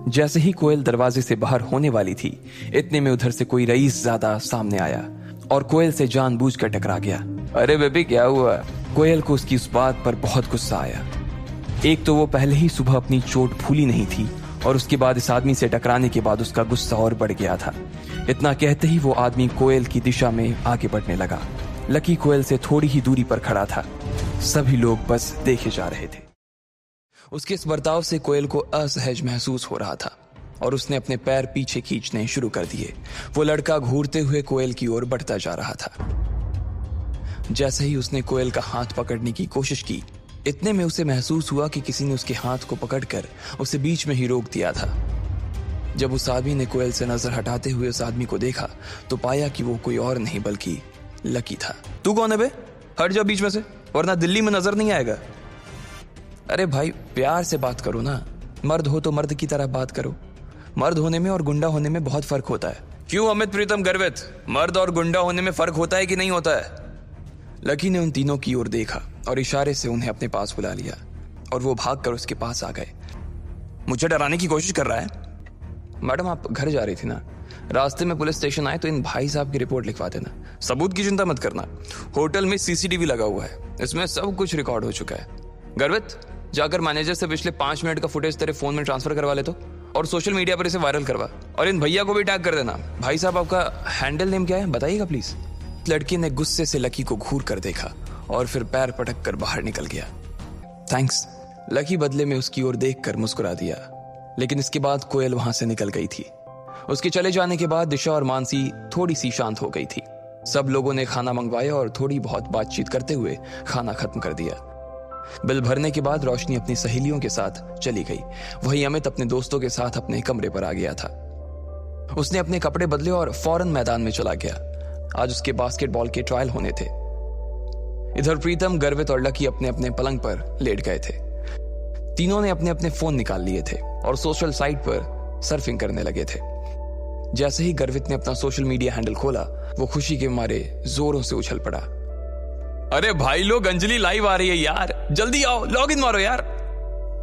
जैसे ही कोयल दरवाजे से बाहर होने वाली थी, इतने में उधर से कोई रईस ज़्यादा सामने आया और कोयल से जानबूझकर टकरा गया। अरे बेबी क्या हुआ? कोयल को उसकी उस बात पर बहुत गुस्सा आया। एक तो वो पहले ही सुबह अपनी चोट फूली नहीं थी और उसके बाद इस आदमी से टकराने के बाद उसका गुस्सा और बढ़ गया था। इतना कहते ही वो आदमी कोयल की दिशा में आगे बढ़ने लगा। लकी कोयल से थोड़ी ही दूरी पर खड़ा था। सभी लोग बस देखे जा रहे थे। उसके इस बर्ताव से कोयल को असहज महसूस हो रहा था और उसने अपने पैर पीछे खींचने शुरू कर दिए। वो लड़का घूरते हुए कोयल की ओर बढ़ता जा रहा था। जैसे ही उसने कोयल का हाथ पकड़ने की कोशिश की, इतने में उसे महसूस हुआ कि किसी ने उसके हाथ को पकड़कर उसे बीच में ही रोक दिया था। जब उस आदमी ने कोयल से नजर हटाते हुए उस आदमी को देखा तो पाया कि वो कोई और नहीं बल्कि लकी था। तू कौन है बे? हट जा बीच में से, वरना दिल्ली में नजर नहीं आएगा। अरे भाई प्यार से बात करो ना, मर्द हो तो मर्द की तरह बात करो। मर्द होने में और गुंडा होने में बहुत फर्क होता है। क्यों अमित प्रीतम गर्वित, मर्द और गुंडा होने में फर्क होता है कि नहीं होता है? लकी ने उन तीनों की ओर देखा और इशारे से उन्हें अपने पास बुला लिया और वो भागकर उसके पास आ गए। मुझे डराने की कोशिश कर रहा है? मैडम आप घर जा रही थी ना, रास्ते में पुलिस स्टेशन आए तो इन भाई साहब की रिपोर्ट लिखवा देना। सबूत की चिंता मत करना, होटल में सीसीटीवी लगा हुआ है, इसमें सब कुछ रिकॉर्ड हो चुका है। गर्वित जाकर मैनेजर से पिछले 5 मिनट का फुटेज तेरे फोन में ट्रांसफर करवा ले तो, और सोशल मीडिया पर इसे वायरल करवा, और इन भैया को भी टैग कर देना। भाई साहब आपका हैंडल नेम क्या है बताइएगा प्लीज। लड़की ने गुस्से से लकी को घूर कर देखा और फिर पैर पटक कर बाहर निकल गया। थैंक्स। लकी बदले में उसकी ओर देखकर मुस्कुरा दिया, लेकिन इसके बाद कोयल वहां से निकल गई थी। उसके चले जाने के बाद दिशा और मानसी थोड़ी सी शांत हो गई थी। सब लोगों ने खाना मंगवाया और थोड़ी बहुत बातचीत करते हुए खाना खत्म कर दिया। बिल भरने के बाद रोशनी अपनी सहेलियों के साथ चली गई। वहीं अमित अपने दोस्तों के साथ अपने कमरे पर आ गया था। उसने अपने कपड़े बदले और फौरन मैदान में चला गया। आज उसके बास्केटबॉल के ट्रायल होने थे। इधर प्रीतम, गर्वित और लकी अपने अपने पलंग पर लेट गए थे। तीनों ने अपने अपने फोन निकाल लिए थे और सोशल साइट पर सर्फिंग करने लगे थे। जैसे ही गर्वित ने अपना सोशल मीडिया हैंडल खोला, वो खुशी के मारे जोरों से उछल पड़ा। अरे भाई लोग, अंजलि लाइव आ रही है यार, जल्दी आओ, लॉग इन मारो यार।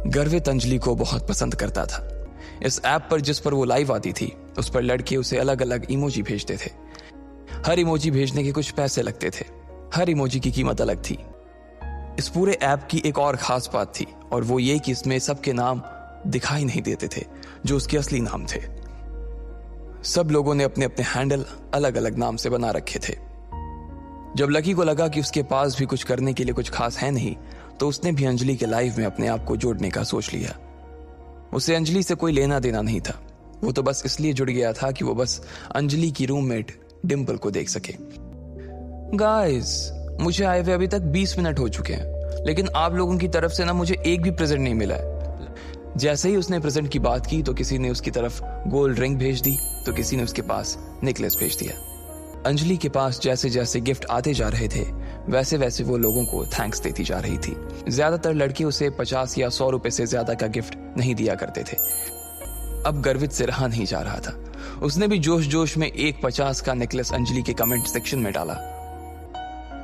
गर्वित अंजलि को बहुत पसंद करता था। इस ऐप पर जिस पर वो लाइव आती थी, उस पर लड़के उसे अलग अलग इमोजी भेजते थे। हर इमोजी भेजने के कुछ पैसे लगते थे। हर इमोजी की कीमत अलग थी। इस पूरे ऐप की एक और खास बात थी, और वो ये कि इसमें सबके नाम दिखाई नहीं देते थे जो उसके असली नाम थे। सब लोगों ने अपने अपने हैंडल अलग अलग नाम से बना रखे थे। जब लकी को लगा कि उसके पास भी कुछ करने के लिए कुछ खास है नहीं, तो उसने भी अंजलि के लाइव में अपने आप को जोड़ने का सोच लिया। उसे अंजलि से कोई लेना देना नहीं था। वो तो बस इसलिए जुड़ गया था कि वो बस अंजलि की रूममेट डिंपल को देख सके। गाइस, मुझे आए हुए अभी तक 20 मिनट हो चुके हैं, लेकिन आप लोगों की तरफ से ना मुझे एक भी प्रेजेंट नहीं मिला है। जैसे ही उसने प्रेजेंट की बात की तो किसी ने उसकी तरफ गोल्ड रिंग भेज दी, तो किसी ने उसके पास नेकलेस भेज दिया। अंजलि के पास जैसे जैसे गिफ्ट आते जा रहे थे, वैसे वैसे वो लोगों को थैंक्स देती जा रही थी। ज्यादातर लड़के उसे 50 या 100 रुपए से ज्यादा का गिफ्ट नहीं दिया करते थे। अब गर्वित से रहा नहीं जा रहा था। उसने भी जोश जोश में एक 50 का नेकलेस अंजलि के कमेंट सेक्शन में डाला।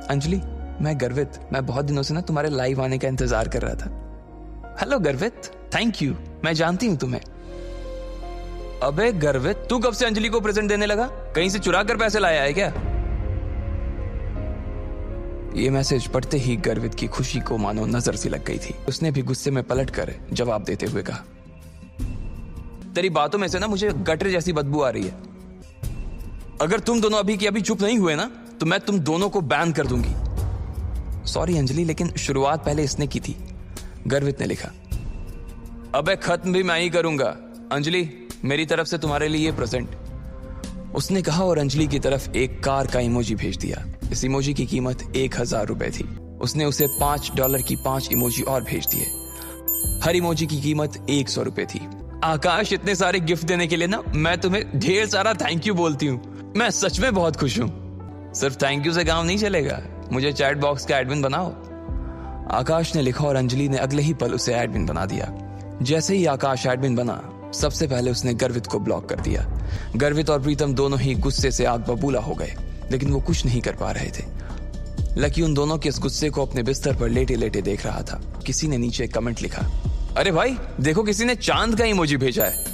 अंजलि, मैं गर्वित, मैं बहुत दिनों से ना तुम्हारे लाइव आने का इंतजार कर रहा था। हेलो गर्वित, थैंक यू, मैं जानती हूँ तुम्हें। अबे गर्वित, तू कब से अंजलि को प्रेजेंट देने लगा? कहीं से चुरा कर पैसे लाया है क्या? ये मैसेज पढ़ते ही गर्वित की खुशी को मानो नजर सी लग गई थी। उसने भी गुस्से में पलटकर जवाब देते हुए कहा, तेरी बातों में से ना मुझे गटर जैसी बदबू आ रही है। अगर तुम दोनों अभी की अभी चुप नहीं हुए ना, तो मैं तुम दोनों को बैन कर दूंगी। सॉरी अंजलि, लेकिन शुरुआत पहले इसने की थी, गर्वित ने लिखा। अबे खत्म भी मैं ही करूंगा। अंजलि, मेरी तरफ से तुम्हारे लिए प्रेजेंट, उसने कहा और अंजलि की तरफ एक कार का इमोजी भेज दिया। इस इमोजी की कीमत 1000 रुपए थी। उसने उसे $5 की 5 इमोजी और भेज दिए। हर इमोजी की कीमत 100 रुपए थी। आकाश, इतने सारे गिफ्ट देने के लिए ना मैं तुम्हें ढेर सारा थैंक यू बोलती हूँ। मैं सच में बहुत खुश हूँ। सिर्फ थैंक यू से काम नहीं चलेगा, मुझे चैट बॉक्स का एडमिन बनाओ। आकाश ने लिखा और अंजलि ने अगले ही पल उसे एडमिन बना दिया। जैसे ही आकाश एडमिन बना, सबसे पहले उसने गर्वित को ब्लॉक कर दिया। गर्वित और प्रीतम दोनों ही गुस्से से आग बबूला हो गए, लेकिन वो कुछ नहीं कर पा रहे थे। लकी उन दोनों के इस गुस्से को अपने बिस्तर पर लेटे लेटे देख रहा था। किसी ने नीचे कमेंट लिखा, अरे भाई देखो, किसी ने चांद का इमोजी भेजा है।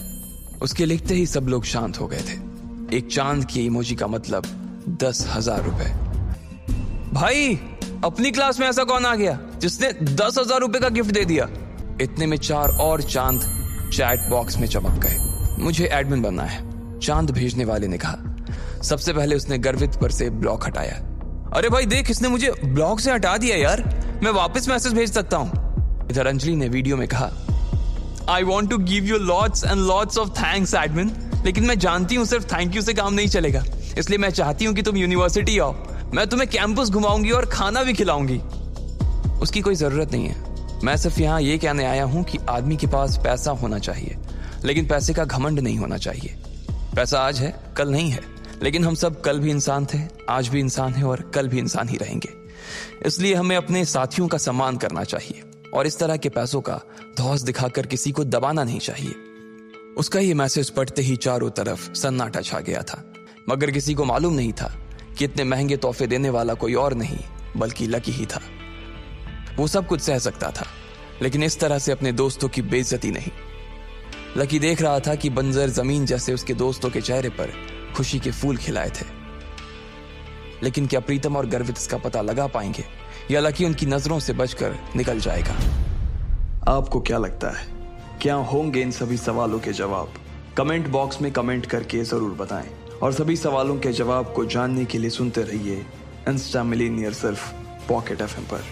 उसके लिखते ही सब लोग शांत हो गए थे। एक चांद की इमोजी का मतलब 10,000 रुपए। भाई, अपनी क्लास में ऐसा कौन आ गया जिसने 10,000 रुपए का गिफ्ट दे दिया? इतने में 4 और चांद चैट बॉक्स में चमक गए। मुझे एडमिन बनना है, चांद भेजने वाले ने कहा। सबसे पहले उसने गर्वित पर से ब्लॉक हटाया। अरे भाई देख, इसने मुझे ब्लॉक से हटा दिया यार, मैं वापस मैसेज भेज सकता हूँ। इधर अंजलि ने वीडियो में कहा, I want to give you lots and lots of thanks admin, लेकिन मैं जानती हूँ सिर्फ थैंक यू से काम नहीं चलेगा, इसलिए मैं चाहती हूँ कि तुम यूनिवर्सिटी आओ, मैं तुम्हें कैंपस घुमाऊंगी और खाना भी खिलाऊंगी। उसकी कोई जरूरत नहीं है, मैं सिर्फ यहाँ ये कहने आया हूँ कि आदमी के पास पैसा होना चाहिए, लेकिन पैसे का घमंड नहीं होना चाहिए। पैसा आज है, कल नहीं है, लेकिन हम सब कल भी इंसान थे, आज भी इंसान है और कल भी इंसान ही रहेंगे। इसलिए हमें अपने साथियों का सम्मान करना चाहिए और इस तरह के पैसों का धौंस दिखाकर किसी को दबाना नहीं चाहिए। उसका ये मैसेज पढ़ते ही चारों तरफ सन्नाटा छा गया था, मगर किसी को मालूम नहीं था कि इतने महंगे तोहफे देने वाला कोई और नहीं बल्कि लकी ही था। वो सब कुछ सह सकता था, लेकिन इस तरह से अपने दोस्तों की बेइज्जती नहीं। लकी देख रहा था कि बंजर जमीन जैसे उसके दोस्तों के चेहरे पर खुशी के फूल खिलाए थे, लेकिन क्या प्रीतम और गर्वित इसका पता लगा पाएंगे या लकी उनकी नजरों से बचकर निकल जाएगा? आपको क्या लगता है, क्या होंगे इन सभी सवालों के जवाब? कमेंट बॉक्स में कमेंट करके जरूर बताएं और सभी सवालों के जवाब को जानने के लिए सुनते रहिए इंस्टा मिलीनियर सिर्फ पॉकेट FM पर।